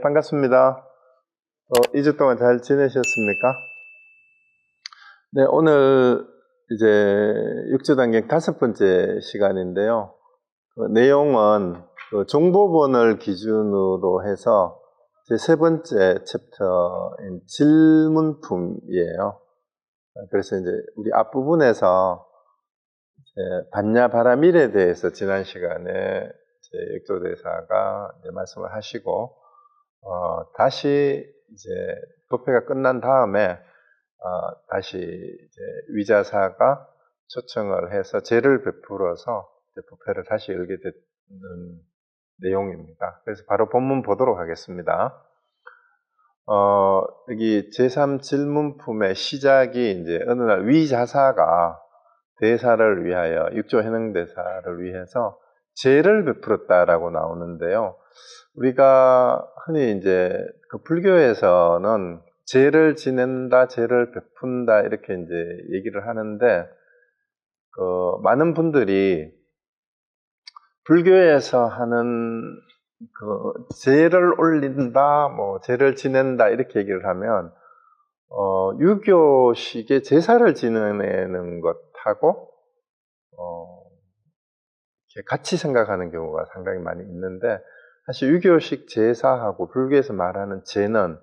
반갑습니다. 2주 동안 잘 지내셨습니까? 네, 오늘 이제 6주 단계 5번째 시간인데요. 내용은 종보본을 기준으로 해서 제 3번째 챕터인 질문품이에요. 그래서 이제 우리 앞부분에서 반야 바라밀에 대해서 지난 시간에 제 역조대사가 말씀을 하시고, 다시 이제 법회가 끝난 다음에 다시 이제 위자사가 초청을 해서 제를 베풀어서 법회를 다시 열게 되는 내용입니다. 그래서 바로 본문 보도록 하겠습니다. 여기 제3질문품의 시작이 이제 어느 날 위자사가 대사를 위하여, 육조 해능대사를 위해서 제를 베풀었다라고 나오는데요. 우리가 흔히 이제 그 불교에서는 제를 지낸다, 제를 베푼다 이렇게 이제 얘기를 하는데, 많은 분들이 불교에서 하는 제를 올린다, 제를 지낸다 이렇게 얘기를 하면 유교식의 제사를 지내는 것하고 이렇게 같이 생각하는 경우가 상당히 많이 있는데, 사실 유교식 제사하고 불교에서 말하는 제는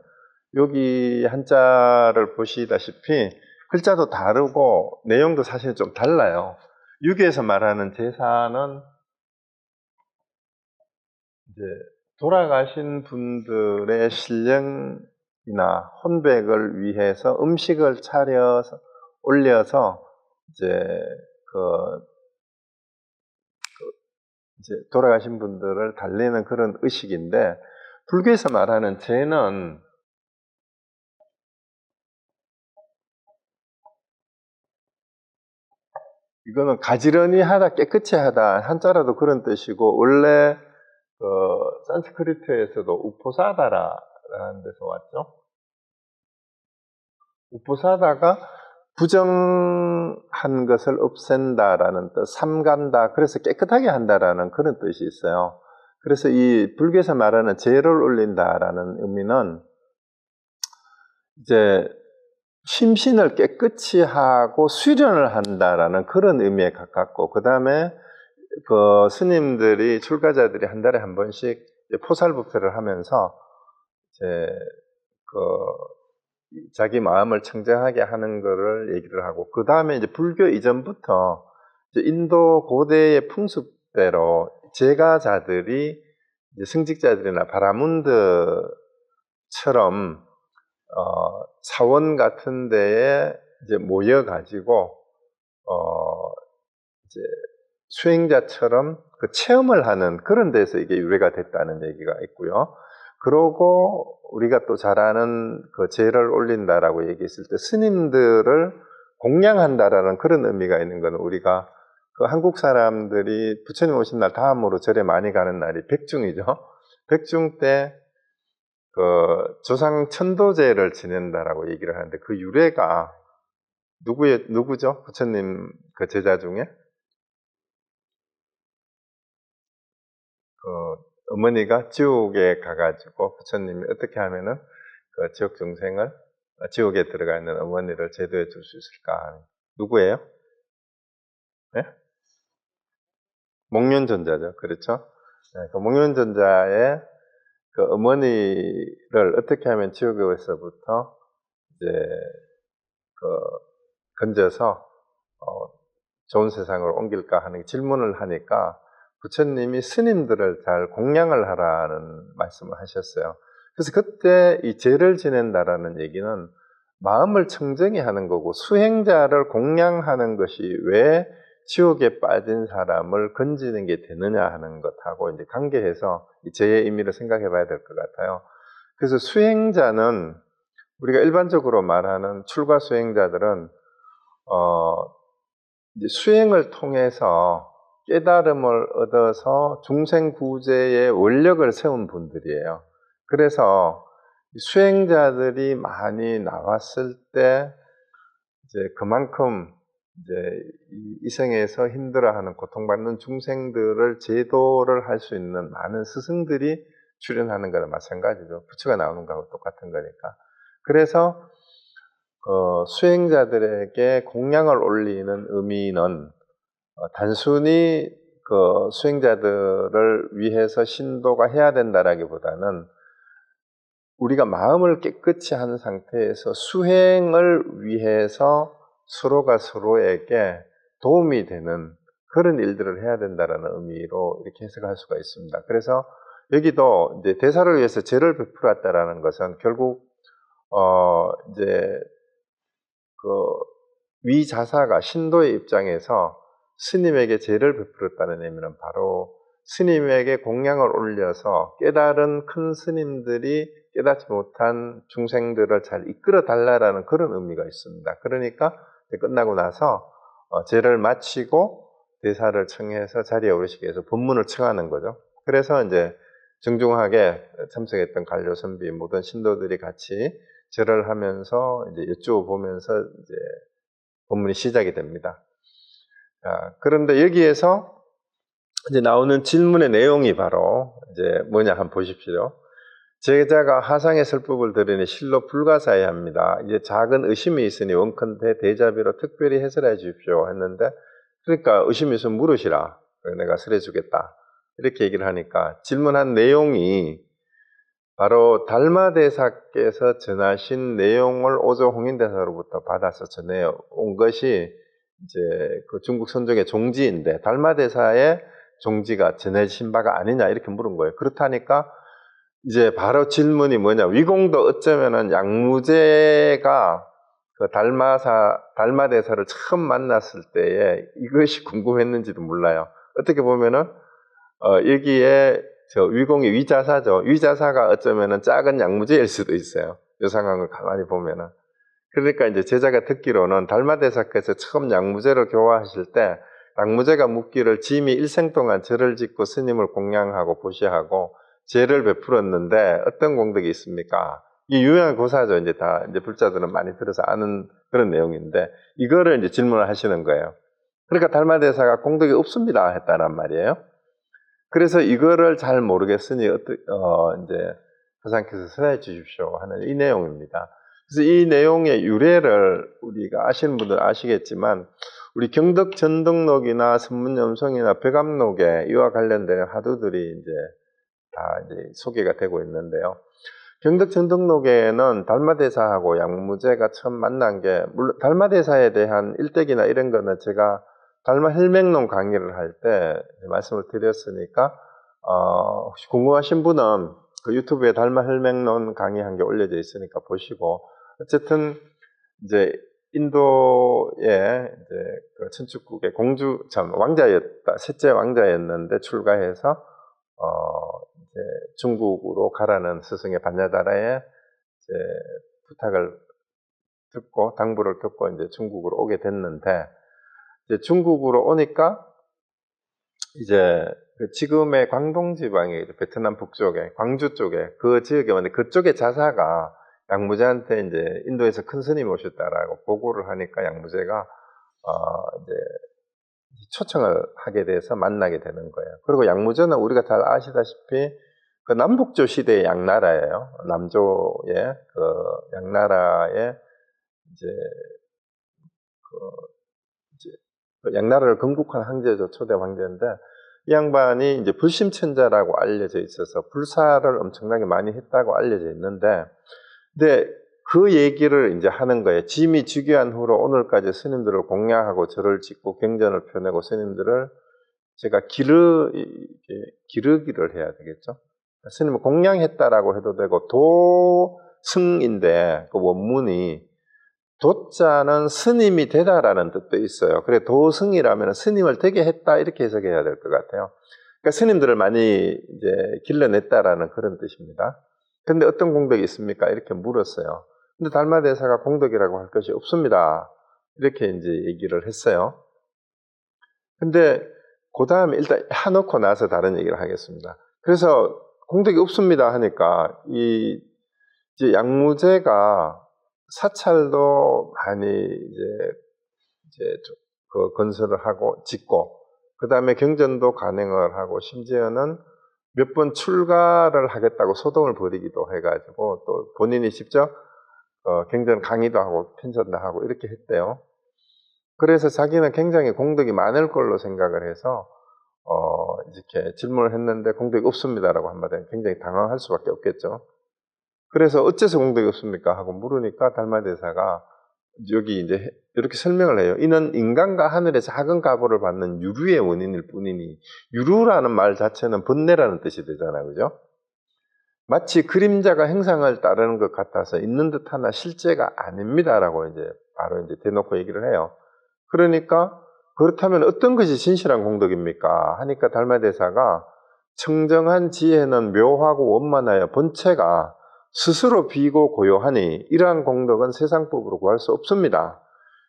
여기 한자를 보시다시피 글자도 다르고 내용도 사실 좀 달라요. 유교에서 말하는 제사는 이제 돌아가신 분들의 신령이나 혼백을 위해서 음식을 차려서 올려서 이제 돌아가신 분들을 달래는 그런 의식인데, 불교에서 말하는 제는 이거는 가지런히 하다, 깨끗이 하다, 한자라도 그런 뜻이고, 원래 산스크리트에서도 우포사다라는 데서 왔죠. 우포사다가 부정한 것을 없앤다라는 뜻, 삼간다, 그래서 깨끗하게 한다라는 그런 뜻이 있어요. 그래서 이 불교에서 말하는 제를 올린다라는 의미는 이제 심신을 깨끗이 하고 수련을 한다라는 그런 의미에 가깝고, 그 다음에 스님들이, 출가자들이 한 달에 한 번씩 포살부패를 하면서 이제 자기 마음을 청정하게 하는 거를 얘기를 하고, 그 다음에 이제 불교 이전부터 이제 인도 고대의 풍습대로 제가자들이 이제 승직자들이나 바라문드처럼 사원 같은 데에 이제 모여가지고 이제 수행자처럼 그 체험을 하는 그런 데서 이게 유래가 됐다는 얘기가 있고요. 그러고 우리가 또 잘 아는 그 제를 올린다라고 얘기했을 때 스님들을 공양한다라는 그런 의미가 있는 건, 우리가 그 한국 사람들이 부처님 오신 날 다음으로 절에 많이 가는 날이 백중이죠. 백중 때 조상 천도제를 지낸다라고 얘기를 하는데, 그 유래가 누구죠? 부처님 그 제자 중에? 어머니가 지옥에 가가지고 부처님이 어떻게 하면은 그 지옥 중생을, 지옥에 들어가 있는 어머니를 제도해 줄 수 있을까? 누구예요? 네? 목련전자죠. 그렇죠? 네, 그 목련전자의 그 어머니를 어떻게 하면 지옥에서부터 이제 건져서 좋은 세상으로 옮길까 하는 질문을 하니까 부처님이 스님들을 잘 공양을 하라는 말씀을 하셨어요. 그래서 그때 이 제를 지낸다라는 얘기는 마음을 청정히 하는 거고, 수행자를 공양하는 것이 왜 지옥에 빠진 사람을 건지는 게 되느냐 하는 것하고 이제 관계해서 이 제의 의미를 생각해 봐야 될 것 같아요. 그래서 수행자는, 우리가 일반적으로 말하는 출가 수행자들은 이제 수행을 통해서 깨달음을 얻어서 중생 구제의 원력을 세운 분들이에요. 그래서 수행자들이 많이 나왔을 때 이제 그만큼 이제 이생에서 힘들어하는 고통받는 중생들을 제도를 할 수 있는 많은 스승들이 출연하는 거나 마찬가지죠. 부처가 나오는 거하고 똑같은 거니까. 그래서 수행자들에게 공양을 올리는 의미는 단순히 그 수행자들을 위해서 신도가 해야 된다라기보다는 우리가 마음을 깨끗이 한 상태에서 수행을 위해서 서로가 서로에게 도움이 되는 그런 일들을 해야 된다라는 의미로 이렇게 해석할 수가 있습니다. 그래서 여기도 이제 대사를 위해서 제를 베풀었다라는 것은 결국 이제 그 위자사가 신도의 입장에서 스님에게 제를 베풀었다는 의미는 바로 스님에게 공양을 올려서 깨달은 큰 스님들이 깨닫지 못한 중생들을 잘 이끌어 달라라는 그런 의미가 있습니다. 그러니까 끝나고 나서 제를 마치고 대사를 청해서 자리에 오르시게 해서 법문을 청하는 거죠. 그래서 이제 정중하게 참석했던 관료 선비 모든 신도들이 같이 절을 하면서 이제 여쭈어보면서 이제 법문이 시작이 됩니다. 그런데 여기에서 이제 나오는 질문의 내용이 바로 이제 뭐냐 한번 보십시오. 제자가 하상의 설법을 들으니 실로 불가사의합니다. 이제 작은 의심이 있으니 원컨대 대자비로 특별히 해설해 주십시오 했는데, 그러니까 의심이 있으면 물으시라. 내가 설해 주겠다. 이렇게 얘기를 하니까 질문한 내용이 바로 달마대사께서 전하신 내용을 오조 홍인대사로부터 받아서 전해온 것이 이제 그 중국 선종의 종지인데, 달마대사의 종지가 전해진 바가 아니냐 이렇게 물은 거예요. 그렇다니까 이제 바로 질문이 뭐냐, 위공도 어쩌면은 양무제가 그 달마대사를 처음 만났을 때에 이것이 궁금했는지도 몰라요. 어떻게 보면은 여기에 저 위공이 위자사죠. 위자사가 어쩌면은 작은 양무제일 수도 있어요. 이 상황을 가만히 보면은. 그러니까 이제 제자가 듣기로는 달마대사께서 처음 양무제를 교화하실 때 양무제가 묻기를 짐이 일생 동안 절을 짓고 스님을 공양하고 보시하고 제를 베풀었는데 어떤 공덕이 있습니까? 이 유명한 고사죠. 이제 다 이제 불자들은 많이 들어서 아는 그런 내용인데 이거를 이제 질문을 하시는 거예요. 그러니까 달마대사가 공덕이 없습니다 했다란 말이에요. 그래서 이거를 잘 모르겠으니 이제 하상께서 설해 주십시오 하는 이 내용입니다. 그래서 이 내용의 유래를 우리가 아시는 분들은 아시겠지만 우리 경덕전등록이나 선문염송이나 백암록에 이와 관련된 화두들이 이제 다 이제 소개가 되고 있는데요. 경덕전등록에는 달마대사하고 양무제가 처음 만난 게, 물론 달마대사에 대한 일대기나 이런 거는 제가 달마혈맹론 강의를 할 때 말씀을 드렸으니까 혹시 궁금하신 분은 그 유튜브에 달마혈맹론 강의한 게 올려져 있으니까 보시고, 어쨌든 이제 인도의 이제 그 천축국의 왕자였다, 셋째 왕자였는데 출가해서 이제 중국으로 가라는 스승의 반야다라의 이제 부탁을 듣고 당부를 듣고 이제 중국으로 오게 됐는데, 이제 중국으로 오니까 이제 지금의 광동 지방에 베트남 북쪽에 광주 쪽에 그 지역에 왔는데, 그쪽의 자사가 양무제한테 이제 인도에서 큰 스님이 오셨다라고 보고를 하니까 양무제가 이제 초청을 하게 돼서 만나게 되는 거예요. 그리고 양무제는 우리가 잘 아시다시피 그 남북조 시대의 양나라예요. 남조의 그 양나라의 이제 그 양나라를 건국한 황제죠. 초대 황제인데 이 양반이 이제 불심천자라고 알려져 있어서 불사를 엄청나게 많이 했다고 알려져 있는데, 근데 그 얘기를 이제 하는 거예요. 짐이 즉위한 후로 오늘까지 스님들을 공양하고 절을 짓고 경전을 펴내고 스님들을 제가 기르기를 해야 되겠죠. 스님을 공양했다라고 해도 되고, 도승인데 그 원문이 도자는 스님이 되다라는 뜻도 있어요. 그래 도승이라면 스님을 되게 했다 이렇게 해석해야 될 것 같아요. 그러니까 스님들을 많이 이제 길러냈다라는 그런 뜻입니다. 근데 어떤 공덕이 있습니까? 이렇게 물었어요. 근데 달마대사가 공덕이라고 할 것이 없습니다. 이렇게 이제 얘기를 했어요. 근데 그 다음에 일단 해놓고 나서 다른 얘기를 하겠습니다. 그래서 공덕이 없습니다 하니까 이제 양무제가 사찰도 많이 이제 그 건설을 하고 짓고, 그 다음에 경전도 간행을 하고, 심지어는 몇 번 출가를 하겠다고 소동을 벌이기도 해가지고 또 본인이 직접 경전 강의도 하고 편전도 하고 이렇게 했대요. 그래서 자기는 굉장히 공덕이 많을 걸로 생각을 해서 이렇게 질문을 했는데 공덕이 없습니다라고 한마디면 굉장히 당황할 수밖에 없겠죠. 그래서 어째서 공덕이 없습니까? 하고 물으니까 달마대사가 여기 이제 이렇게 설명을 해요. 이는 인간과 하늘의 작은 가보를 받는 유루의 원인일 뿐이니, 유루라는 말 자체는 번뇌라는 뜻이 되잖아요. 그죠? 마치 그림자가 행상을 따르는 것 같아서 있는 듯 하나 실제가 아닙니다라고 이제 바로 이제 대놓고 얘기를 해요. 그러니까 그렇다면 어떤 것이 진실한 공덕입니까? 하니까 달마대사가 청정한 지혜는 묘하고 원만하여 본체가 스스로 비고 고요하니 이러한 공덕은 세상법으로 구할 수 없습니다.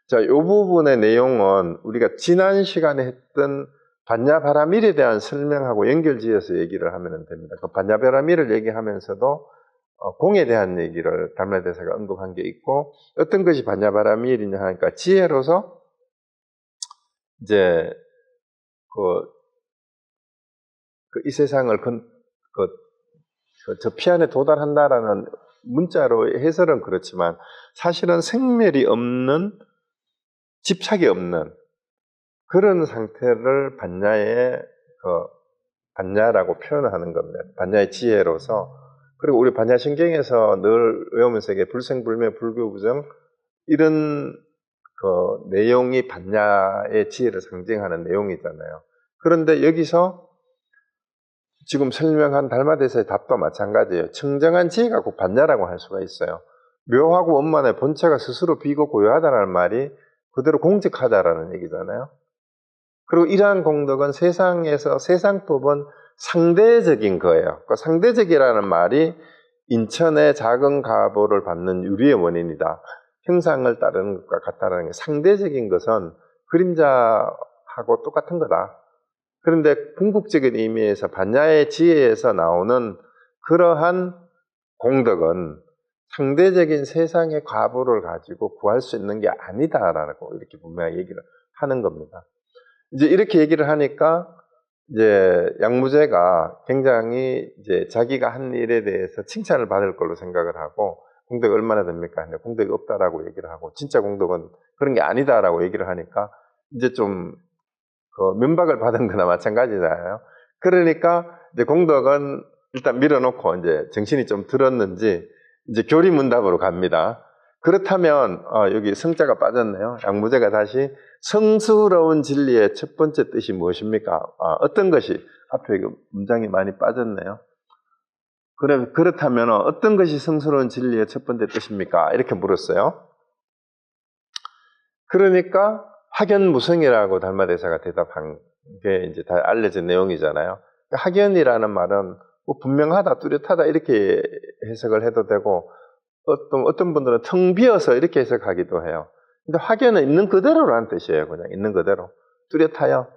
자, 이 부분의 내용은 우리가 지난 시간에 했던 반야바라밀에 대한 설명하고 연결지어서 얘기를 하면 됩니다. 그 반야바라밀을 얘기하면서도 공에 대한 얘기를 달마대사가 언급한 게 있고, 어떤 것이 반야바라밀이냐 하니까 지혜로서 이제 이 세상을 저 피안에 도달한다라는 문자로 해설은 그렇지만 사실은 생멸이 없는, 집착이 없는 그런 상태를 반야라고 표현을 하는 겁니다. 반야의 지혜로서. 그리고 우리 반야신경에서 늘 외우면서 이게 불생불灭불교부정 이런 내용이 반야의 지혜를 상징하는 내용이잖아요. 그런데 여기서 지금 설명한 달마대사의 답도 마찬가지예요. 청정한 지혜가 곧 반야라고 할 수가 있어요. 묘하고 원만해 본체가 스스로 비고 고요하다는 말이 그대로 공직하다라는 얘기잖아요. 그리고 이러한 공덕은 세상에서, 세상법은 상대적인 거예요. 그 상대적이라는 말이 인천의 작은 가보를 받는 유리의 원인이다. 형상을 따르는 것과 같다라는 게, 상대적인 것은 그림자하고 똑같은 거다. 그런데 궁극적인 의미에서 반야의 지혜에서 나오는 그러한 공덕은 상대적인 세상의 과보를 가지고 구할 수 있는 게 아니다라고 이렇게 분명히 얘기를 하는 겁니다. 이제 이렇게 얘기를 하니까 이제 양무제가 굉장히 이제 자기가 한 일에 대해서 칭찬을 받을 걸로 생각을 하고, 공덕이 얼마나 됩니까? 근데 공덕이 없다라고 얘기를 하고, 진짜 공덕은 그런 게 아니다라고 얘기를 하니까 이제 좀 면박을 받은 거나 마찬가지잖아요. 그러니까 이제 공덕은 일단 밀어놓고 이제 정신이 좀 들었는지 이제 교리문답으로 갑니다. 그렇다면 여기 성자가 빠졌네요. 양무제가 다시 성스러운 진리의 첫 번째 뜻이 무엇입니까? 어떤 것이, 앞에 문장이 많이 빠졌네요. 그렇다면 어떤 것이 성스러운 진리의 첫 번째 뜻입니까? 이렇게 물었어요. 그러니까 학연무성이라고 달마대사가 대답한 게 이제 다 알려진 내용이잖아요. 학연이라는 말은 뭐 분명하다, 뚜렷하다 이렇게 해석을 해도 되고, 어떤 분들은 텅 비어서 이렇게 해석하기도 해요. 근데 확연은 있는 그대로라는 뜻이에요. 그냥 있는 그대로. 뚜렷하여.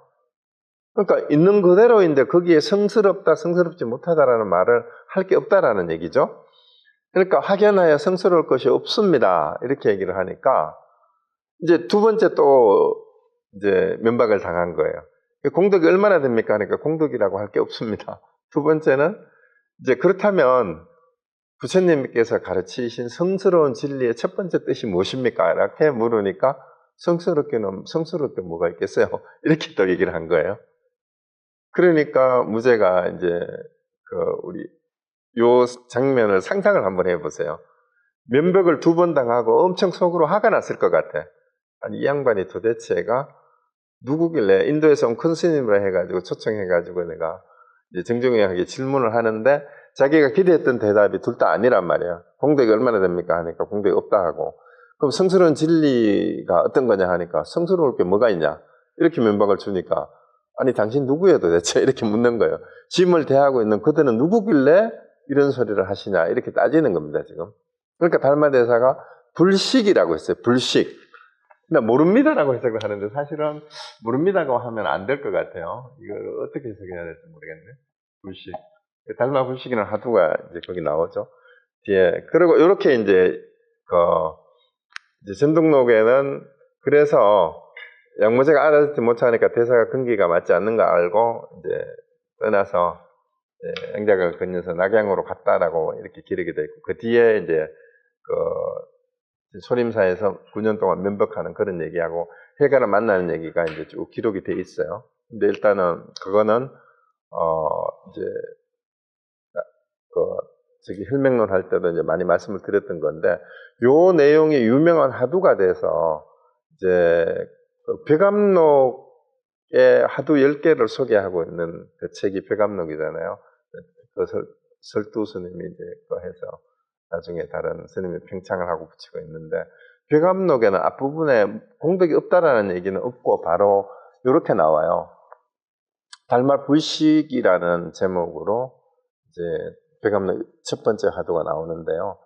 그러니까 있는 그대로인데 거기에 성스럽다, 성스럽지 못하다라는 말을 할 게 없다라는 얘기죠. 그러니까 확연하여 성스러울 것이 없습니다. 이렇게 얘기를 하니까 이제 두 번째 또 이제 면박을 당한 거예요. 공덕이 얼마나 됩니까? 하니까 공덕이라고 할 게 없습니다. 두 번째는 이제 그렇다면 부처님께서 가르치신 성스러운 진리의 첫 번째 뜻이 무엇입니까? 이렇게 물으니까 성스럽게 뭐가 있겠어요? 이렇게 또 얘기를 한 거예요. 그러니까 무제가 이제 우리 요 장면을 상상을 한번 해보세요. 면벽을 두 번 당하고 엄청 속으로 화가 났을 것 같아. 아니, 이 양반이 도대체가 누구길래, 인도에서 온 큰 스님으로 해가지고 초청해가지고 내가 이제 정중하게 질문을 하는데 자기가 기대했던 대답이 둘 다 아니란 말이에요. 공덕이 얼마나 됩니까? 하니까 공덕이 없다 하고, 그럼 성스러운 진리가 어떤 거냐 하니까 성스러울 게 뭐가 있냐? 이렇게 면박을 주니까, 아니 당신 누구예요 도대체? 이렇게 묻는 거예요. 짐을 대하고 있는 그들은 누구길래 이런 소리를 하시냐? 이렇게 따지는 겁니다 지금. 그러니까 달마대사가 불식이라고 했어요. 불식. 근데 모릅니다라고 해석을 하는데 사실은 모릅니다라고 하면 안 될 것 같아요. 이걸 어떻게 해석해야 될지 모르겠네. 불식. 달마 불식이라는 하두가 이제 거기 나오죠. 뒤에. 그리고 이렇게 이제 전등록에는 그래서 양무제가 알아듣지 못하니까 대사가 근기가 맞지 않는 거 알고 이제 떠나서 양자강을 건너서 낙양으로 갔다라고 이렇게 기록이 되어 있고, 그 뒤에 이제 소림사에서 9년 동안 면벽하는 그런 얘기하고 헬가를 만나는 얘기가 이제 쭉 기록이 돼 있어요. 근데 일단은 그거는 이제 저기 혈맹론 할 때도 이제 많이 말씀을 드렸던 건데, 요 내용이 유명한 하두가 돼서 이제 벽암록의 하두 10개를 소개하고 있는 그 책이 벽암록이잖아요. 그 설두 스님이 이제 해서 나중에 다른 스님이 평창을 하고 붙이고 있는데, 벽암록에는 앞부분에 공덕이 없다라는 얘기는 없고 바로 이렇게 나와요. 달말 불식이라는 제목으로 이제 벽암록 첫 번째 하두가 나오는데요.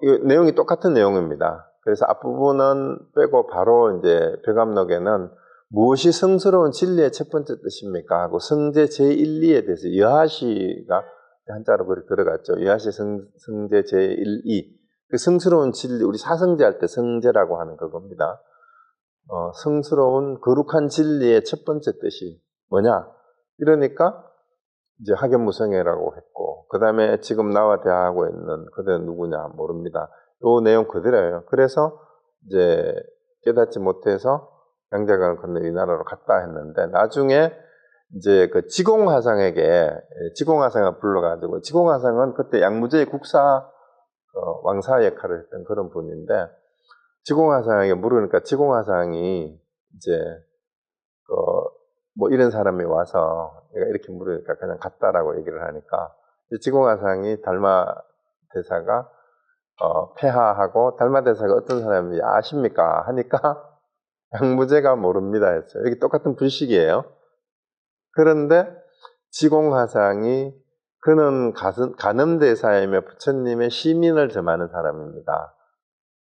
이 내용이 똑같은 내용입니다. 그래서 앞부분은 빼고 바로 이제 벽암록에는 무엇이 성스러운 진리의 첫 번째 뜻입니까? 하고 성제 제1, 2에 대해서 여하시가 한자로 그렇게 들어갔죠. 여하시 성제 제1, 2. 그 성스러운 진리, 우리 사성제 할 때 성제라고 하는 그겁니다. 성스러운 거룩한 진리의 첫 번째 뜻이 뭐냐? 이러니까 이제 학연무성애라고 했고, 그 다음에 지금 나와 대화하고 있는 그들은 누구냐 모릅니다. 요 내용 그대로예요. 그래서 이제 깨닫지 못해서 양자강을 건너 이 나라로 갔다 했는데, 나중에 이제 그 지공화상을 불러가지고, 지공화상은 그때 양무제의 국사 왕사 역할을 했던 그런 분인데, 지공화상에게 물으니까 지공화상이 이제 뭐 이런 사람이 와서 내가 이렇게 물으니까 그냥 갔다라고 얘기를 하니까, 지공화상이 달마 대사가 폐하하고 달마 대사가 어떤 사람인지 아십니까? 하니까 양무제가 모릅니다 했어요. 여기 똑같은 불식이에요. 그런데 지공화상이 그는 간음대사이며 부처님의 시민을 점하는 사람입니다.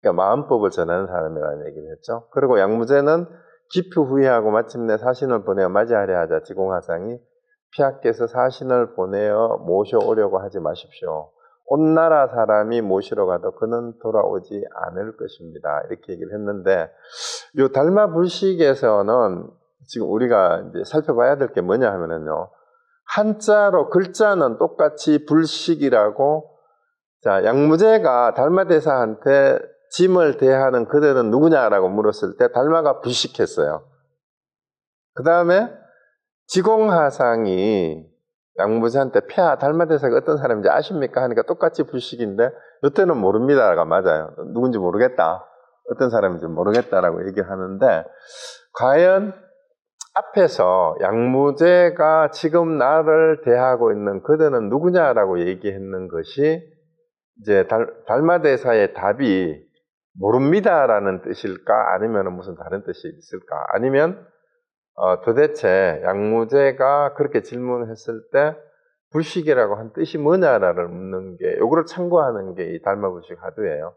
그러니까 마음법을 전하는 사람이라는 얘기를 했죠. 그리고 양무제는 깊이 후회하고 마침내 사신을 보내어 맞이하려 하자 지공화상이 피하께서 사신을 보내어 모셔오려고 하지 마십시오. 온 나라 사람이 모시러 가도 그는 돌아오지 않을 것입니다. 이렇게 얘기를 했는데, 요 달마 불식에서는 지금 우리가 이제 살펴봐야 될 게 뭐냐 하면은요, 한자로 글자는 똑같이 불식이라고, 자, 양무제가 달마 대사한테 짐을 대하는 그들은 누구냐라고 물었을 때 달마가 불식했어요. 그 다음에 지공화상이 양무제한테 폐하 달마 대사가 어떤 사람인지 아십니까? 하니까 똑같이 불식인데, 이때는 모릅니다가 맞아요. 누군지 모르겠다, 어떤 사람인지 모르겠다라고 얘기를 하는데, 과연 앞에서 양무제가 지금 나를 대하고 있는 그들은 누구냐라고 얘기했는 것이 이제 달마 대사의 답이 모릅니다라는 뜻일까? 아니면 무슨 다른 뜻이 있을까? 아니면 도대체 양무제가 그렇게 질문했을 때 불식이라고 한 뜻이 뭐냐를 묻는 게, 요거를 참고하는 게 이 달마 불식 하두예요.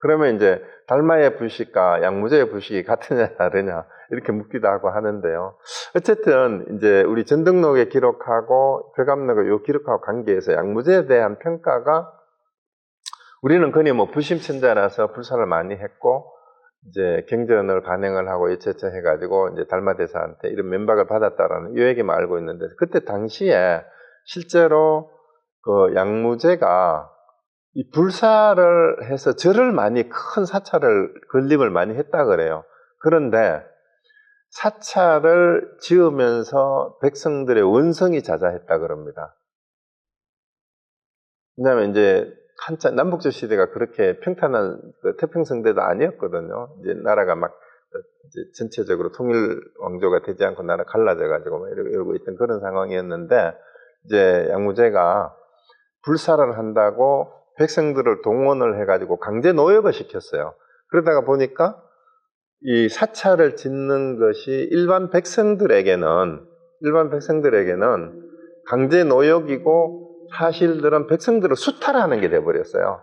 그러면 이제 달마의 불식과 양무제의 불식이 같으냐 다르냐 이렇게 묻기도 하고 하는데요. 어쨌든 이제 우리 전등록에 기록하고 벽암록에 요 기록하고 관계에서 양무제에 대한 평가가, 우리는 그니 뭐 불심천자라서 불사를 많이 했고 이제 경전을 간행을 하고 이체체 해가지고 이제 달마대사한테 이런 면박을 받았다라는 이 얘기만 알고 있는데, 그때 당시에 실제로 그 양무제가 이 불사를 해서 절을 많이, 큰 사찰을 건립을 많이 했다 그래요. 그런데 사찰을 지으면서 백성들의 원성이 자자했다 그럽니다. 왜냐하면 이제 한참 남북조 시대가 그렇게 평탄한 태평성대도 아니었거든요. 이제 나라가 막 이제 전체적으로 통일 왕조가 되지 않고 나라 갈라져가지고 막 이러고 있던 그런 상황이었는데, 이제 양무제가 불사를 한다고 백성들을 동원을 해가지고 강제 노역을 시켰어요. 그러다가 보니까 이 사찰을 짓는 것이 일반 백성들에게는 강제 노역이고, 사실들은 백성들을 수탈하는 게 돼버렸어요.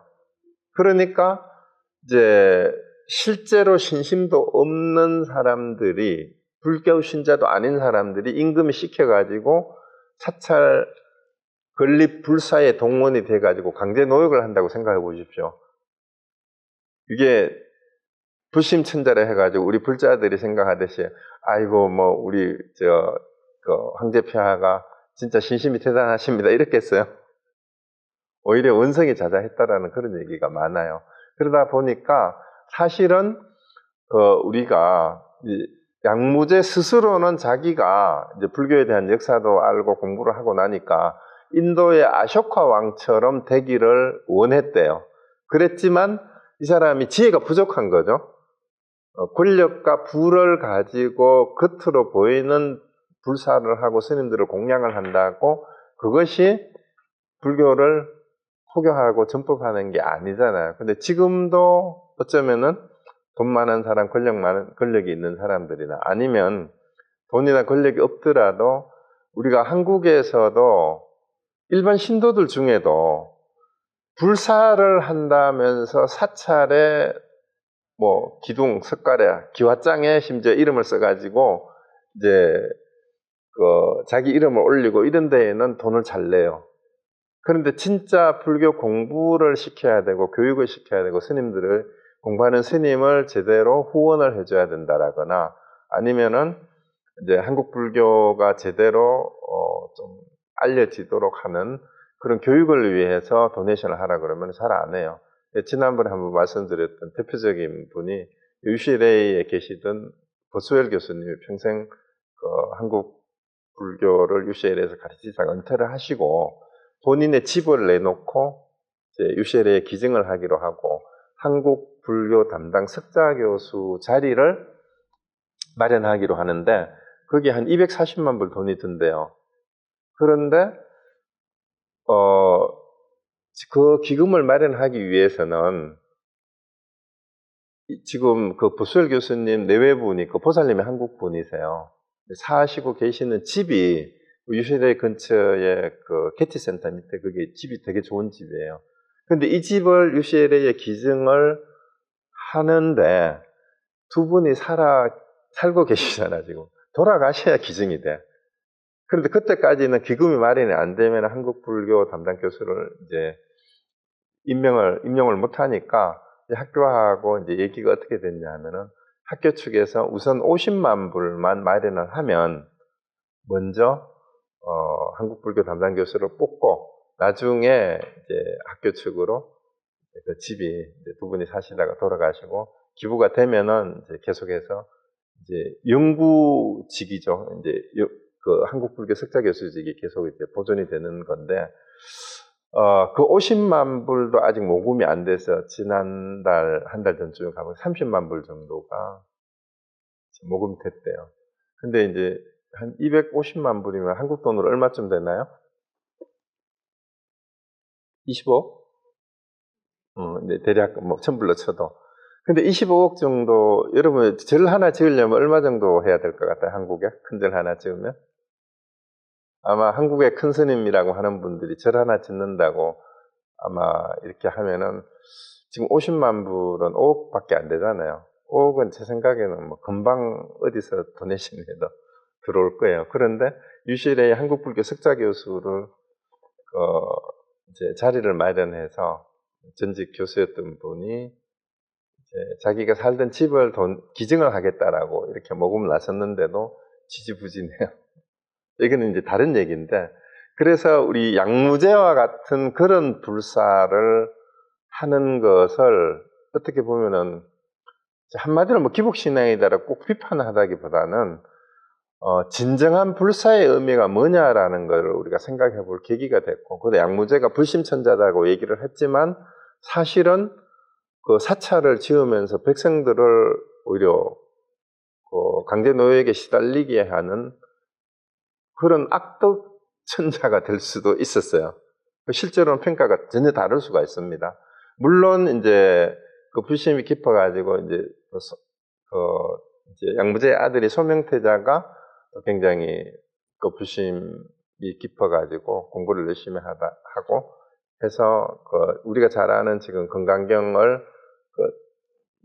그러니까 이제 실제로 신심도 없는 사람들이, 불교 신자도 아닌 사람들이 임금이 시켜가지고 사찰 건립 불사에 동원이 돼가지고 강제 노역을 한다고 생각해 보십시오. 이게 불심천자라 해가지고 우리 불자들이 생각하듯이 아이고 뭐 우리 그 황제 폐하가 진짜 신심이 대단하십니다. 이렇게 했어요. 오히려 원성이 자자했다라는 그런 얘기가 많아요. 그러다 보니까 사실은 우리가 양무제 스스로는 자기가 이제 불교에 대한 역사도 알고 공부를 하고 나니까 인도의 아쇼카 왕처럼 되기를 원했대요. 그랬지만 이 사람이 지혜가 부족한 거죠. 권력과 부를 가지고 겉으로 보이는 불사를 하고 스님들을 공양을 한다고 그것이 불교를 포교하고 전법하는 게 아니잖아요. 근데 지금도 어쩌면은 돈 많은 사람, 권력이 있는 사람들이나 아니면 돈이나 권력이 없더라도 우리가 한국에서도 일반 신도들 중에도 불사를 한다면서 사찰에 뭐 기둥, 석가래, 기와장에 심지어 이름을 써가지고 이제 자기 이름을 올리고 이런 데에는 돈을 잘 내요. 그런데 진짜 불교 공부를 시켜야 되고 교육을 시켜야 되고 스님들을 공부하는 스님을 제대로 후원을 해줘야 된다라거나 아니면은 이제 한국 불교가 제대로 좀 알려지도록 하는 그런 교육을 위해서 도네이션을 하라 그러면 잘 안 해요. 지난번에 한번 말씀드렸던 대표적인 분이 UCLA에 계시던 버스웰 교수님이 평생 한국 불교를 UCLA에서 가르치다가 은퇴를 하시고 본인의 집을 내놓고 이제 UCLA에 기증을 하기로 하고 한국 불교 담당 석자 교수 자리를 마련하기로 하는데 그게 한 240만 불 돈이 든대요. 그런데 그 기금을 마련하기 위해서는 지금 그 보수열 교수님 내외분이 그 보살님이 한국 분이세요. 사시고 계시는 집이 UCLA 근처에 그 캐티 센터 밑에 그게 집이 되게 좋은 집이에요. 근데 이 집을 UCLA에 기증을 하는데 두 분이 살고 계시잖아, 지금. 돌아가셔야 기증이 돼. 그런데 그때까지는 기금이 마련이 안 되면 한국 불교 담당 교수를 이제 임명을 못 하니까 학교하고 이제 얘기가 어떻게 됐냐 하면은 학교 측에서 우선 50만 불만 마련을 하면 먼저 한국 불교 담당 교수를 뽑고 나중에 이제 학교 측으로 그 집이 이제 두 분이 사시다가 돌아가시고 기부가 되면은 이제 계속해서 이제 연구직이죠. 이제 그 한국 불교 석자 교수직이 계속 이제 보존이 되는 건데 그 50만 불도 아직 모금이 안 돼서 지난달 한 달 전쯤에 가면 30만 불 정도가 모금이 됐대요. 근데 이제 한 250만 불이면 한국 돈으로 얼마쯤 되나요? 25억? 네, 대략 뭐 1000불로 쳐도. 근데 25억 정도, 여러분 절 하나 지으려면 얼마 정도 해야 될 것 같아요? 한국에 큰 절 하나 지으면? 아마 한국의 큰 스님이라고 하는 분들이 절 하나 짓는다고 아마 이렇게 하면은 지금 50만 불은 5억밖에 안 되잖아요. 5억은 제 생각에는 뭐 금방 어디서 도네이션을 해도 들어올 거예요. 그런데 UCLA 한국 불교 석자 교수를 이제 자리를 마련해서 전직 교수였던 분이 이제 자기가 살던 집을 기증을 하겠다라고 이렇게 모금을 나섰는데도 지지부진해요. 이거는 이제 다른 얘기인데, 그래서 우리 양무제와 같은 그런 불사를 하는 것을 어떻게 보면은 한마디로 뭐 기복신앙이다라고 꼭 비판하다기보다는 진정한 불사의 의미가 뭐냐라는 걸 우리가 생각해 볼 계기가 됐고, 근데 양무제가 불심천자다고 얘기를 했지만 사실은 그 사찰을 지으면서 백성들을 오히려 강제 노예에게 시달리게 하는 그런 악덕천자가 될 수도 있었어요. 실제로는 평가가 전혀 다를 수가 있습니다. 물론 이제 그 불심이 깊어가지고 이제 이제 양무제의 아들이 소명태자가 굉장히 그 불심이 깊어가지고 공부를 열심히 하고 해서 우리가 잘 아는 지금 건강경을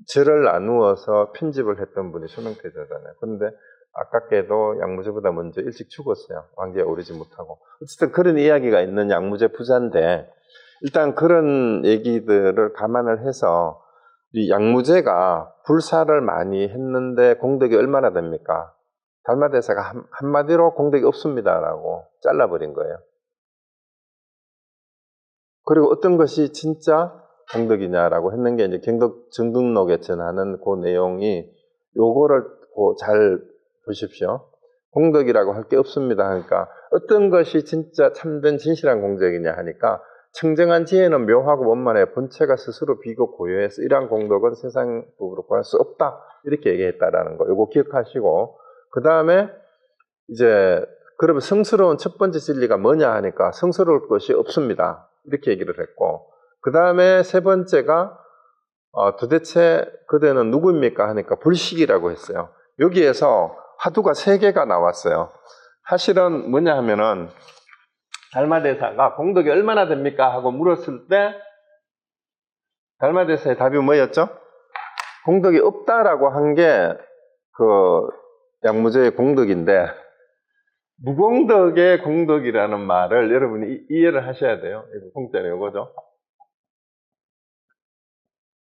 절을 나누어서 편집을 했던 분이 소명태자잖아요. 그런데 아깝게도 양무제보다 먼저 일찍 죽었어요. 왕기에 오르지 못하고. 어쨌든 그런 이야기가 있는 양무제 부자인데, 일단 그런 얘기들을 감안을 해서 이 양무제가 불사를 많이 했는데 공덕이 얼마나 됩니까? 달마대사가 한마디로 공덕이 없습니다라고 잘라버린 거예요. 그리고 어떤 것이 진짜 공덕이냐라고 했는 게 이제 경덕 정등록에 전하는 그 내용이 요거를 잘 보십시오. 공덕이라고 할 게 없습니다 하니까 어떤 것이 진짜 참된 진실한 공덕이냐 하니까 청정한 지혜는 묘하고 원만해 본체가 스스로 비고 고요해서 이러한 공덕은 세상 법으로 구할 수 없다 이렇게 얘기했다라는 거 요거 기억하시고 그 다음에 이제 그러면 성스러운 첫 번째 진리가 뭐냐 하니까 성스러울 것이 없습니다 이렇게 얘기를 했고 그 다음에 세 번째가 도대체 그대는 누구입니까 하니까 불식이라고 했어요. 여기에서 화두가 3개가 나왔어요. 사실은 뭐냐 하면은 달마대사가 공덕이 얼마나 됩니까 하고 물었을 때 달마대사의 답이 뭐였죠? 공덕이 없다라고 한 게 그 양무제의 공덕인데 무공덕의 공덕이라는 말을 여러분이 이해를 하셔야 돼요. 이거 공짜는 이거죠.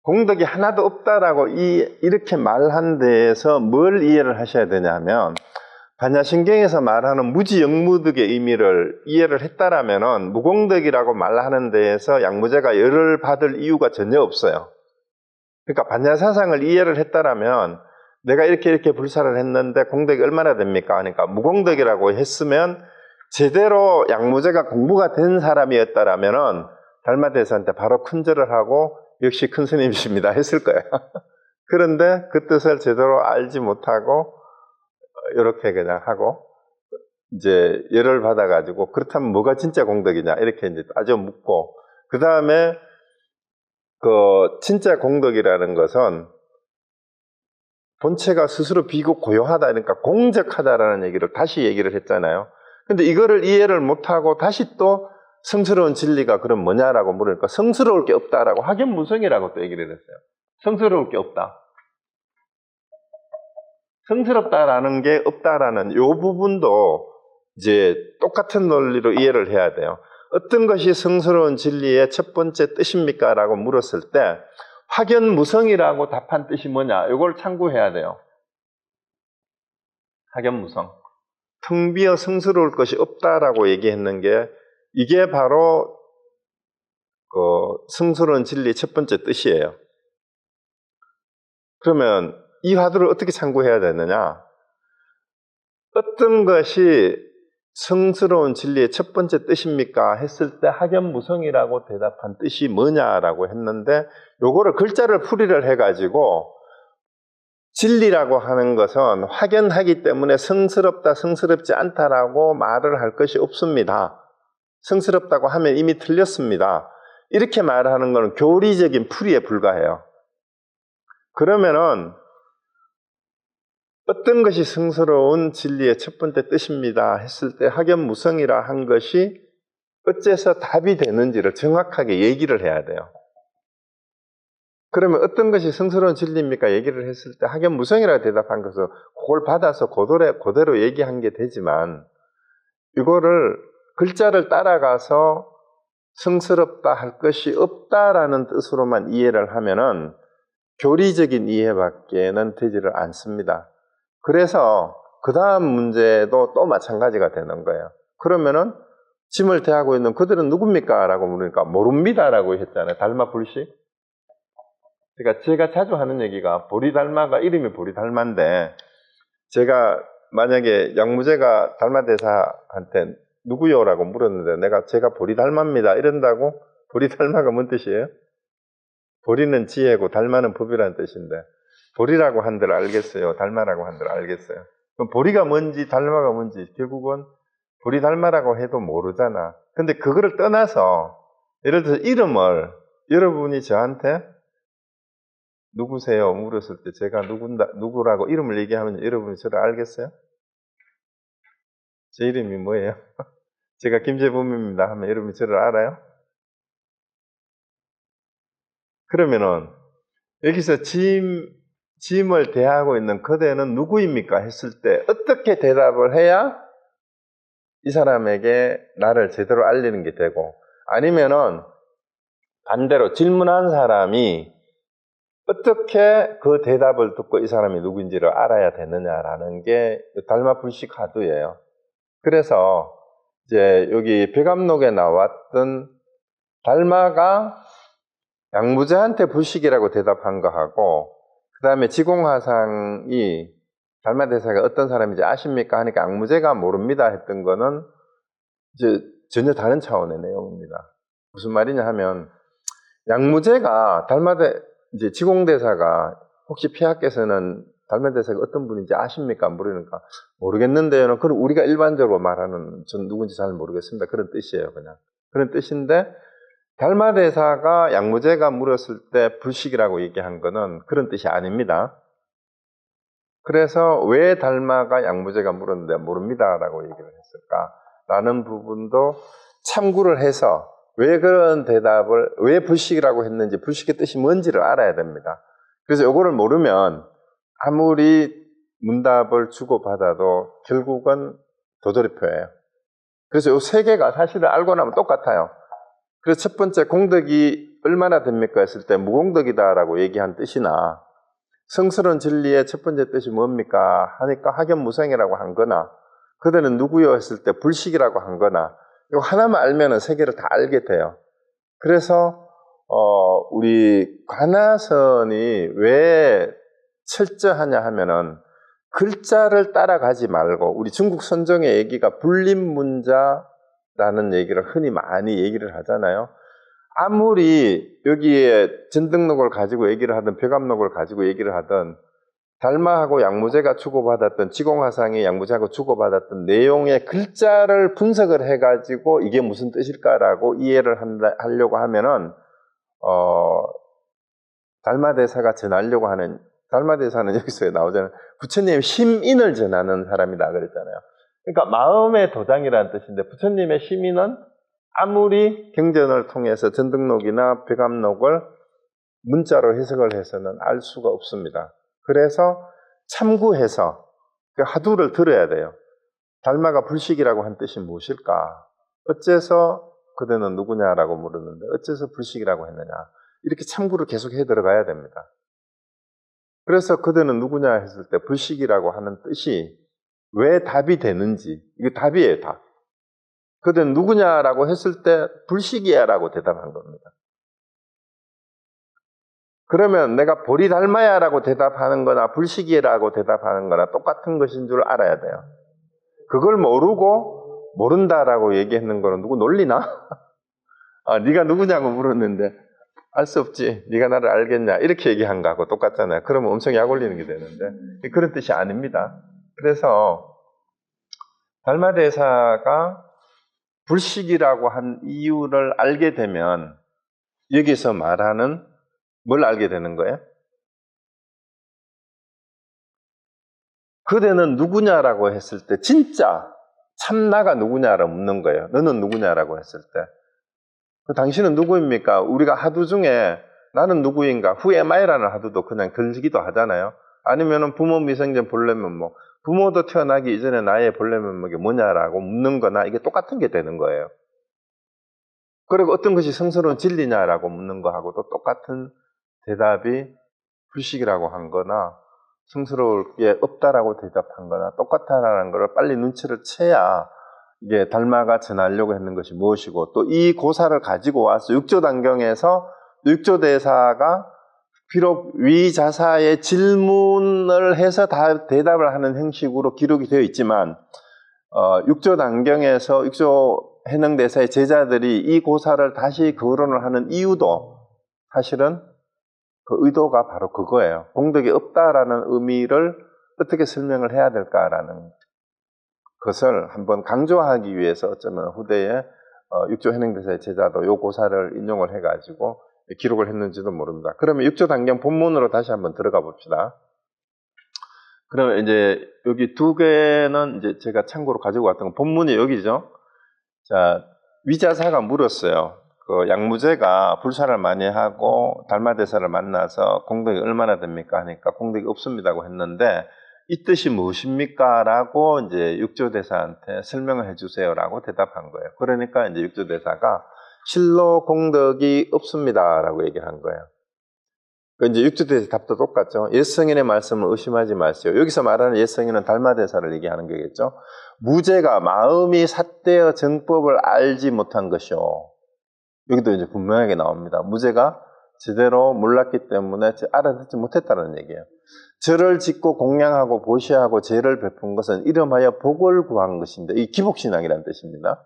공덕이 하나도 없다라고 이렇게 말한 데에서 뭘 이해를 하셔야 되냐면 반야신경에서 말하는 무지영무득의 의미를 이해를 했다라면은 무공덕이라고 말하는 데에서 양무제가 열을 받을 이유가 전혀 없어요. 그러니까 반야사상을 이해를 했다라면 내가 이렇게 불사를 했는데 공덕이 얼마나 됩니까? 그러니까 무공덕이라고 했으면 제대로 양무제가 공부가 된 사람이었다라면은 달마대사한테 바로 큰절을 하고 역시 큰 스님이십니다 했을 거예요. 그런데 그 뜻을 제대로 알지 못하고 이렇게 그냥 하고 이제 열을 받아가지고 그렇다면 뭐가 진짜 공덕이냐 이렇게 이제 따져 묻고 그 다음에 그 진짜 공덕이라는 것은 본체가 스스로 비고 고요하다 그러니까 공적하다라는 얘기를 다시 얘기를 했잖아요. 근데 이거를 이해를 못하고 다시 또 성스러운 진리가 그럼 뭐냐라고 물으니까 성스러울 게 없다라고 확연무성이라고 또 얘기를 했어요. 성스러울 게 없다. 성스럽다라는 게 없다라는 요 부분도 이제 똑같은 논리로 이해를 해야 돼요. 어떤 것이 성스러운 진리의 첫 번째 뜻입니까? 라고 물었을 때 확연무성이라고 답한 뜻이 뭐냐? 이걸 참고해야 돼요. 확연무성. 텅 비어 성스러울 것이 없다라고 얘기했는 게 이게 바로 그 성스러운 진리의 첫 번째 뜻이에요. 그러면 이 화두를 어떻게 참고해야 되느냐? 어떤 것이 성스러운 진리의 첫 번째 뜻입니까? 했을 때 확연무성이라고 대답한 뜻이 뭐냐라고 했는데 요거를 글자를 풀이를 해가지고 진리라고 하는 것은 확연하기 때문에 성스럽다, 성스럽지 않다라고 말을 할 것이 없습니다. 성스럽다고 하면 이미 틀렸습니다. 이렇게 말하는 것은 교리적인 풀이에 불과해요. 그러면은 어떤 것이 성스러운 진리의 첫 번째 뜻입니다 했을 때 확연무성이라 한 것이 어째서 답이 되는지를 정확하게 얘기를 해야 돼요. 그러면 어떤 것이 성스러운 진리입니까? 얘기를 했을 때 확연무성이라고 대답한 것은 그걸 받아서 그대로 얘기한 게 되지만 이거를 글자를 따라가서 성스럽다 할 것이 없다라는 뜻으로만 이해를 하면은 교리적인 이해밖에는 되지를 않습니다. 그래서 그 다음 문제도 또 마찬가지가 되는 거예요. 그러면은 짐을 대하고 있는 그들은 누굽니까? 라고 물으니까 모릅니다 라고 했잖아요. 달마 불식. 그러니까 제가 자주 하는 얘기가 보리달마가 이름이 보리달마인데 제가 만약에 양무제가 달마대사한테 누구요? 라고 물었는데 제가 보리달마입니다 이런다고 보리달마가 뭔 뜻이에요? 보리는 지혜고 달마는 법이라는 뜻인데 보리라고 한들 알겠어요? 달마라고 한들 알겠어요? 그럼 보리가 뭔지 달마가 뭔지 결국은 보리 달마라고 해도 모르잖아. 근데 그거를 떠나서 예를 들어서 이름을 여러분이 저한테 누구세요? 물었을 때 제가 누구라고 이름을 얘기하면 여러분이 저를 알겠어요? 제 이름이 뭐예요? 제가 김재범입니다 하면 여러분이 저를 알아요? 그러면은 여기서 짐을 대하고 있는 그대는 누구입니까? 했을 때 어떻게 대답을 해야 이 사람에게 나를 제대로 알리는 게 되고 아니면은 반대로 질문한 사람이 어떻게 그 대답을 듣고 이 사람이 누구인지를 알아야 되느냐라는 게 달마 불식 화두예요. 그래서 이제 여기 백암록에 나왔던 달마가 양무제한테 불식이라고 대답한 거하고, 그 다음에 지공화상이 달마대사가 어떤 사람인지 아십니까 하니까 양무제가 모릅니다 했던 거는 이제 전혀 다른 차원의 내용입니다. 무슨 말이냐 하면, 양무제가 이제 지공대사가 혹시 폐하께서는 달마대사가 어떤 분인지 아십니까? 물으니까 모르겠는데요. 그럼 우리가 일반적으로 말하는 전 누군지 잘 모르겠습니다. 그런 뜻이에요, 그냥. 그런 뜻인데, 달마대사가 양무제가 물었을 때 불식이라고 얘기한 거는 그런 뜻이 아닙니다. 그래서 왜 달마가 양무제가 물었는데 모릅니다라고 얘기를 했을까라는 부분도 참고를 해서 왜 그런 대답을, 왜 불식이라고 했는지, 불식의 뜻이 뭔지를 알아야 됩니다. 그래서 이거를 모르면 아무리 문답을 주고받아도 결국은 도돌이표예요. 그래서 이 세 개가 사실은 알고 나면 똑같아요. 그래서 첫 번째 공덕이 얼마나 됩니까 했을 때 무공덕이다라고 얘기한 뜻이나, 성스러운 진리의 첫 번째 뜻이 뭡니까 하니까 학연무생이라고 한 거나, 그들은 누구요 했을 때 불식이라고 한 거나, 이거 하나만 알면은 세 개를 다 알게 돼요. 그래서 우리 관아선이 왜 철저하냐 하면은 글자를 따라가지 말고, 우리 중국 선종의 얘기가 불림문자라는 얘기를 흔히 많이 얘기를 하잖아요. 아무리 여기에 전등록을 가지고 얘기를 하든 백암록을 가지고 얘기를 하든 달마하고 양무제가 주고받았던, 지공화상이 양무제하고 주고받았던 내용의 글자를 분석을 해가지고 이게 무슨 뜻일까라고 이해를 하려고 하면은 달마대사가 전하려고 하는, 달마대사는 여기서 나오잖아요. 부처님의 심인을 전하는 사람이다 그랬잖아요. 그러니까 마음의 도장이라는 뜻인데, 부처님의 심인은 아무리 경전을 통해서 전등록이나 백암록을 문자로 해석을 해서는 알 수가 없습니다. 그래서 참고해서 그 화두를 들어야 돼요. 달마가 불식이라고 한 뜻이 무엇일까? 어째서 그대는 누구냐라고 물었는데 어째서 불식이라고 했느냐? 이렇게 참고를 계속 해 들어가야 됩니다. 그래서 그대는 누구냐 했을 때 불식이라고 하는 뜻이 왜 답이 되는지, 이거 답이에요, 답. 그대는 누구냐라고 했을 때 불식이야 라고 대답한 겁니다. 그러면 내가 보리달마야 라고 대답하는 거나 불식이라고 대답하는 거나 똑같은 것인 줄 알아야 돼요. 그걸 모르고 모른다라고 얘기했는 거는 누구 놀리나? 네가 누구냐고 물었는데 알 수 없지. 네가 나를 알겠냐? 이렇게 얘기한 거하고 똑같잖아요. 그러면 엄청 약 올리는 게 되는데 그런 뜻이 아닙니다. 그래서 달마대사가 불식이라고 한 이유를 알게 되면 여기서 말하는 뭘 알게 되는 거예요? 그대는 누구냐라고 했을 때 진짜 참나가 누구냐라고 묻는 거예요. 너는 누구냐라고 했을 때 당신은 누구입니까? 우리가 하두 중에 나는 누구인가? Who am I라는 하두도 그냥 들기도 하잖아요. 아니면은 부모 미생전 본래 면목, 부모도 태어나기 이전에 나의 본래 면목이 뭐냐라고 묻는 거나 이게 똑같은 게 되는 거예요. 그리고 어떤 것이 성스러운 진리냐라고 묻는 거하고도 똑같은 대답이 불식이라고 한 거나 성스러울 게 없다라고 대답한 거나 똑같다라는 걸 빨리 눈치를 채야 이게 달마가 전하려고 했는 것이 무엇이고, 또 이 고사를 가지고 와서 육조단경에서 육조대사가 비록 위자사의 질문을 해서 다 대답을 하는 형식으로 기록이 되어 있지만 육조단경에서 육조해능대사의 제자들이 이 고사를 다시 거론을 하는 이유도 사실은 그 의도가 바로 그거예요. 공덕이 없다라는 의미를 어떻게 설명을 해야 될까라는 것을 한번 강조하기 위해서 어쩌면 후대에 육조해능대사의 제자도 이 고사를 인용을 해가지고 기록을 했는지도 모릅니다. 그러면 육조단경 본문으로 다시 한번 들어가 봅시다. 그러면 이제 여기 두 개는 이제 제가 참고로 가지고 왔던 건 본문이 여기죠. 자, 위자사가 물었어요. 그 양무제가 불사를 많이 하고 달마대사를 만나서 공덕이 얼마나 됩니까 하니까 공덕이 없습니다고 했는데 이 뜻이 무엇입니까? 라고 이제 육조대사한테 설명을 해주세요 라고 대답한 거예요. 그러니까 이제 육조대사가 실로 공덕이 없습니다 라고 얘기를 한 거예요. 그 이제 6조 답도 똑같죠. 옛 성인의 말씀을 의심하지 마시오. 여기서 말하는 옛 성인은 달마대사를 얘기하는 거겠죠. 무죄가 마음이 삿되어 정법을 알지 못한 것이오. 여기도 이제 분명하게 나옵니다. 무죄가 제대로 몰랐기 때문에 알아듣지 못했다는 얘기예요. 절을 짓고 공양하고 보시하고 죄를 베푼 것은 이름하여 복을 구한 것인데, 이 기복신앙이라는 뜻입니다.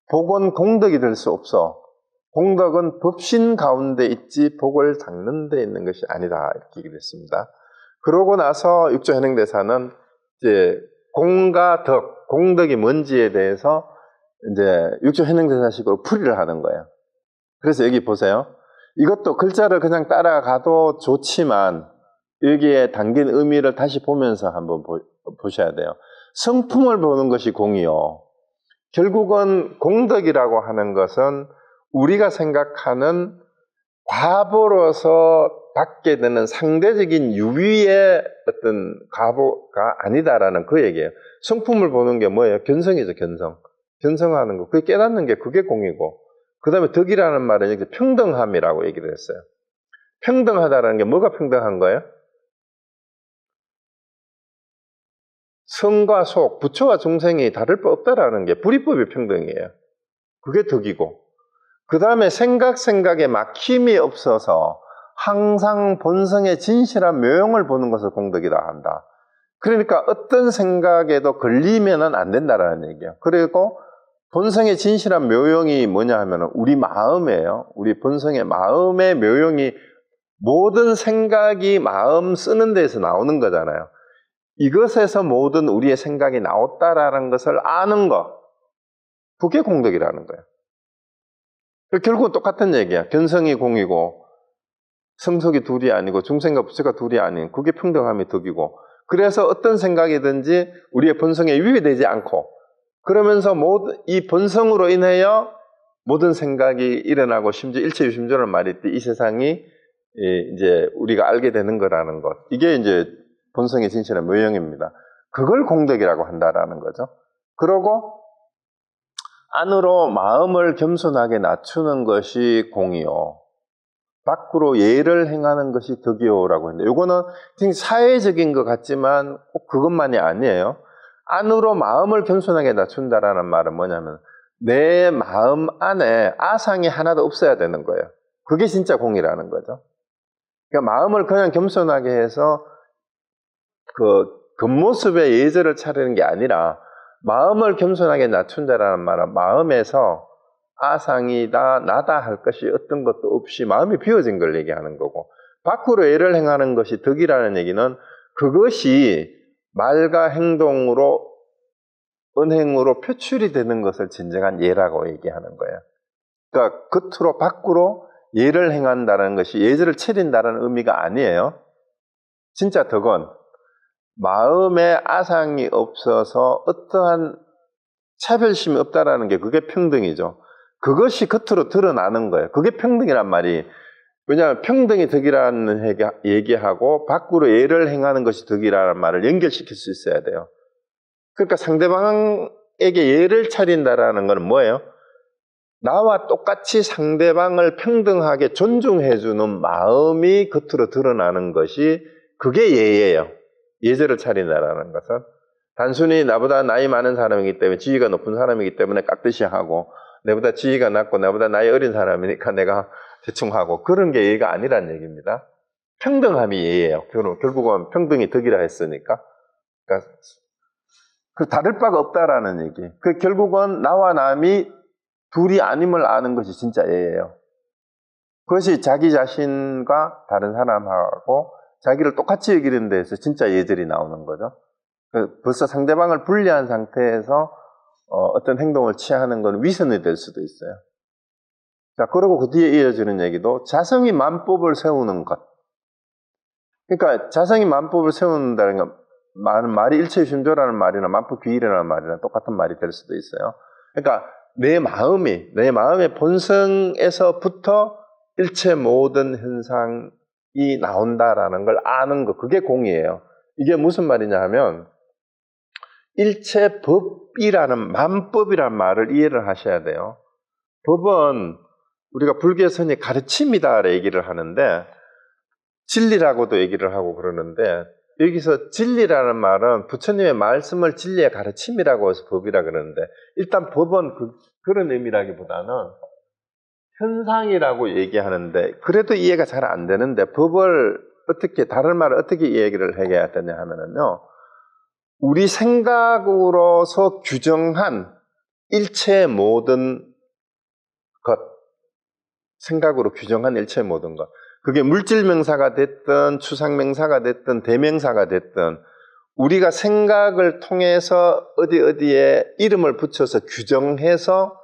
복은 공덕이 될 수 없어. 공덕은 법신 가운데 있지 복을 닦는 데 있는 것이 아니다. 이렇게 얘기를 했습니다. 그러고 나서 6조 현행대사는 이제 공과 덕, 공덕이 뭔지에 대해서 이제 6조 현행대사식으로 풀이를 하는 거예요. 그래서 여기 보세요. 이것도 글자를 그냥 따라가도 좋지만 여기에 담긴 의미를 다시 보면서 한번 보셔야 돼요. 성품을 보는 것이 공이요. 결국은 공덕이라고 하는 것은 우리가 생각하는 과보로서 받게 되는 상대적인 유의의 어떤 과보가 아니다라는 그 얘기예요. 성품을 보는 게 뭐예요? 견성이죠, 견성. 견성하는 거. 그게 깨닫는 게 그게 공이고, 그 다음에 덕이라는 말은 이렇게 평등함이라고 얘기를 했어요. 평등하다라는 게 뭐가 평등한 거예요? 성과 속, 부처와 중생이 다를 바 없다라는 게 불이법의 평등이에요. 그게 덕이고, 그 다음에 생각에 막힘이 없어서 항상 본성의 진실한 묘용을 보는 것을 공덕이라 한다. 그러니까 어떤 생각에도 걸리면은 안 된다라는 얘기예요. 그리고 본성의 진실한 묘용이 뭐냐 하면은 우리 마음이에요. 우리 본성의 마음의 묘용이 모든 생각이 마음 쓰는 데에서 나오는 거잖아요. 이것에서 모든 우리의 생각이 나왔다라는 것을 아는 것, 그게 공덕이라는 거예요. 결국은 똑같은 얘기야. 견성이 공이고 성속이 둘이 아니고 중생과 부처가 둘이 아닌, 그게 평등함이 덕이고, 그래서 어떤 생각이든지 우리의 본성에 위배되지 않고, 그러면서 이 본성으로 인하여 모든 생각이 일어나고, 심지어 일체유심조라는 말이 있듯 이 세상이 이제 우리가 알게 되는 거라는 것, 이게 이제 본성의 진실한 묘형입니다. 그걸 공덕이라고 한다라는 거죠. 그러고 안으로 마음을 겸손하게 낮추는 것이 공이요, 밖으로 예를 행하는 것이 덕이요라고 했는데, 이거는 굉장히 사회적인 것 같지만 꼭 그것만이 아니에요. 안으로 마음을 겸손하게 낮춘다라는 말은 뭐냐면 내 마음 안에 아상이 하나도 없어야 되는 거예요. 그게 진짜 공이라는 거죠. 그러니까 마음을 그냥 겸손하게 해서 그 겉모습에 예절을 차리는 게 아니라, 마음을 겸손하게 낮춘다라는 말은 마음에서 아상이다, 나다 할 것이 어떤 것도 없이 마음이 비워진 걸 얘기하는 거고, 밖으로 예를 행하는 것이 덕이라는 얘기는 그것이 말과 행동으로, 언행으로 표출이 되는 것을 진정한 예라고 얘기하는 거예요. 그러니까 겉으로, 밖으로 예를 행한다는 것이 예절을 차린다는 의미가 아니에요. 진짜 덕은 마음에 아상이 없어서 어떠한 차별심이 없다라는 게, 그게 평등이죠. 그것이 겉으로 드러나는 거예요. 그게 평등이란 말이. 왜냐하면 평등이 덕이라는 얘기하고 밖으로 예를 행하는 것이 덕이라는 말을 연결시킬 수 있어야 돼요. 그러니까 상대방에게 예를 차린다라는 건 뭐예요? 나와 똑같이 상대방을 평등하게 존중해주는 마음이 겉으로 드러나는 것이, 그게 예예요. 예절을 차린다라는 것은 단순히 나보다 나이 많은 사람이기 때문에, 지위가 높은 사람이기 때문에 깍듯이 하고, 내보다 지위가 낮고 나보다 나이 어린 사람이니까 내가 대충 하고, 그런 게 예의가 아니란 얘기입니다. 평등함이 예예요. 결국은 평등이 덕이라 했으니까. 그러니까 그 다를 바가 없다라는 얘기. 그 결국은 나와 남이 둘이 아님을 아는 것이 진짜 예예요. 그것이 자기 자신과 다른 사람하고 자기를 똑같이 여기는 데에서 진짜 예절이 나오는 거죠. 벌써 상대방을 불리한 상태에서 어떤 행동을 취하는 건 위선이 될 수도 있어요. 자, 그리고 그 뒤에 이어지는 얘기도 자성이 만법을 세우는 것. 그러니까 자성이 만법을 세운다는 건, 말이 일체심조라는 말이나 만법귀일이라는 말이나 똑같은 말이 될 수도 있어요. 그러니까 내 마음의 본성에서부터 일체 모든 현상이 나온다라는 걸 아는 것, 그게 공이에요. 이게 무슨 말이냐 하면, 일체 법이라는, 만법이라는 말을 이해를 하셔야 돼요. 법은 우리가 불교에서 흔히 가르침이다 얘기를 하는데, 진리라고도 얘기를 하고 그러는데 여기서 진리라는 말은 부처님의 말씀을 진리의 가르침이라고 해서 법이라 그러는데 일단 법은 그런 의미라기보다는 현상이라고 얘기하는데 그래도 이해가 잘 안 되는데 법을 어떻게 다른 말을 어떻게 얘기를 해야 되냐 하면은요. 우리 생각으로서 규정한 일체의 모든 것 생각으로 규정한 일체의 모든 것 그게 물질명사가 됐든 추상명사가 됐든 대명사가 됐든 우리가 생각을 통해서 어디에 이름을 붙여서 규정해서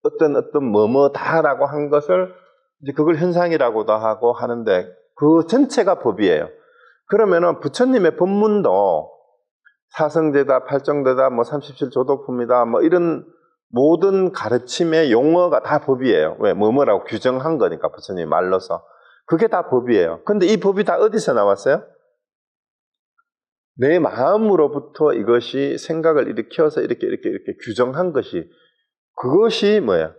어떤 뭐뭐다라고 한 것을 이제 그걸 현상이라고도 하고 하는데 그 전체가 법이에요. 그러면은 부처님의 법문도 사성제다, 팔정제다, 뭐 37조도품이다, 뭐 이런 모든 가르침의 용어가 다 법이에요. 왜? 뭐뭐라고 규정한 거니까 부처님 말로서. 그게 다 법이에요. 근데 이 법이 다 어디서 나왔어요? 내 마음으로부터 이것이 생각을 일으켜서 이렇게 규정한 것이 그것이 뭐예요?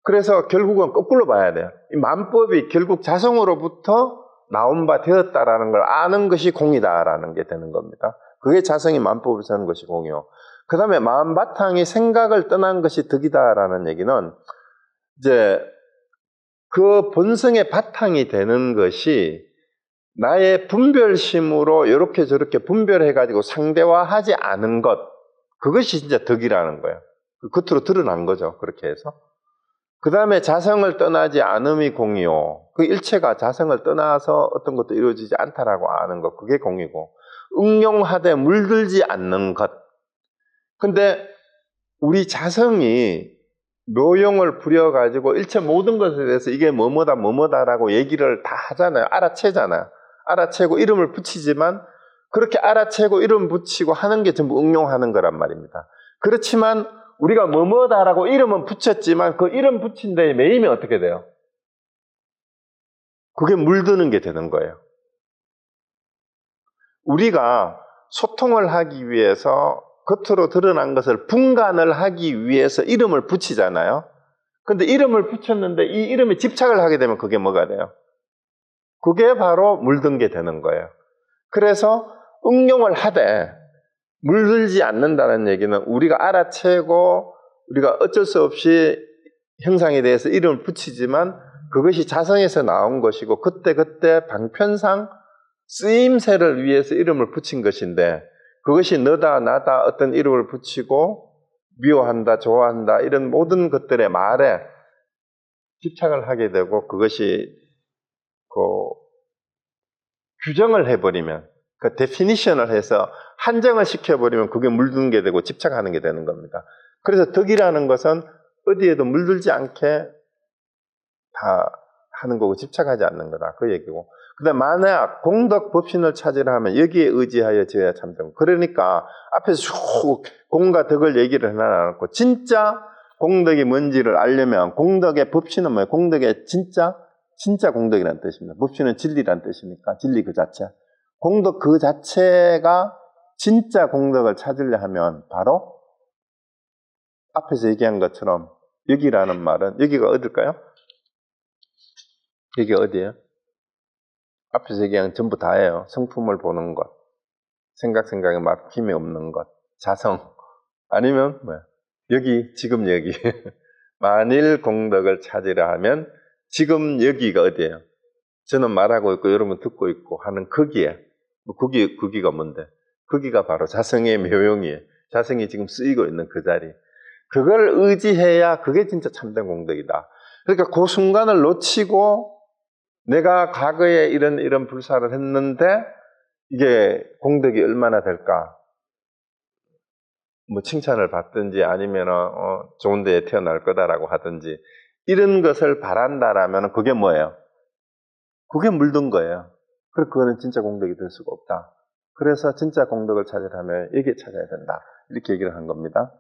그래서 결국은 거꾸로 봐야 돼요. 이 만법이 결국 자성으로부터 나온 바 되었다라는 걸 아는 것이 공이다라는 게 되는 겁니다. 그게 자성이 만법을 사는 것이 공이요. 그 다음에 마음 바탕이 생각을 떠난 것이 덕이다라는 얘기는 이제 그 본성의 바탕이 되는 것이 나의 분별심으로 이렇게 저렇게 분별해가지고 상대화하지 않은 것 그것이 진짜 덕이라는 거예요. 겉으로 드러난 거죠. 그렇게 해서. 그 다음에 자성을 떠나지 않음이 공이요. 그 일체가 자성을 떠나서 어떤 것도 이루어지지 않다라고 아는 것 그게 공이고 응용하되 물들지 않는 것. 근데 우리 자성이 묘용을 부려가지고 일체 모든 것에 대해서 이게 뭐뭐다라고 얘기를 다 하잖아요. 알아채잖아요. 알아채고 이름을 붙이지만 그렇게 알아채고 이름 붙이고 하는 게 전부 응용하는 거란 말입니다. 그렇지만 우리가 뭐뭐다라고 이름은 붙였지만 그 이름 붙인 데에 매이면 어떻게 돼요? 그게 물드는 게 되는 거예요. 우리가 소통을 하기 위해서 겉으로 드러난 것을 분간을 하기 위해서 이름을 붙이잖아요. 근데 이름을 붙였는데 이 이름에 집착을 하게 되면 그게 뭐가 돼요? 그게 바로 물든 게 되는 거예요. 그래서 응용을 하되 물들지 않는다는 얘기는 우리가 알아채고 우리가 어쩔 수 없이 형상에 대해서 이름을 붙이지만 그것이 자성에서 나온 것이고 그때 방편상 쓰임새를 위해서 이름을 붙인 것인데 그것이 너다 나다 어떤 이름을 붙이고 미워한다 좋아한다 이런 모든 것들의 말에 집착을 하게 되고 그것이 그 규정을 해버리면 그 데피니션을 해서 한정을 시켜버리면 그게 물드는 게 되고 집착하는 게 되는 겁니다. 그래서 덕이라는 것은 어디에도 물들지 않게 다 하는 거고 집착하지 않는 거다. 그 얘기고. 근데 만약 공덕 법신을 찾으려 하면 여기에 의지하여 지어야 참되고. 그러니까 앞에서 쭉 공과 덕을 얘기를 해놔놓고 진짜 공덕이 뭔지를 알려면 공덕의 법신은 뭐예요? 공덕의 진짜 공덕이라는 뜻입니다. 법신은 진리라는 뜻이니까 진리 그 자체. 공덕 그 자체가 진짜 공덕을 찾으려 하면 바로 앞에서 얘기한 것처럼 여기라는 말은 여기가 어딜까요? 여기 어디예요? 앞에서 얘기한 전부 다예요. 성품을 보는 것, 생각에 막힘이 없는 것, 자성 아니면 뭐야? 지금 여기 만일 공덕을 찾으려 하면 지금 여기가 어디예요? 저는 말하고 있고 여러분 듣고 있고 하는 거기에 거기가 뭔데? 거기가 바로 자성의 묘용이에요. 자성이 지금 쓰이고 있는 그 자리. 그걸 의지해야 그게 진짜 참된 공덕이다. 그러니까 그 순간을 놓치고 내가 과거에 이런 불사를 했는데 이게 공덕이 얼마나 될까? 뭐 칭찬을 받든지 아니면 좋은 데에 태어날 거다라고 하든지 이런 것을 바란다라면 그게 뭐예요? 그게 물든 거예요. 그래서 그거는 진짜 공덕이 될 수가 없다. 그래서 진짜 공덕을 찾으려면 여기에 찾아야 된다. 이렇게 얘기를 한 겁니다.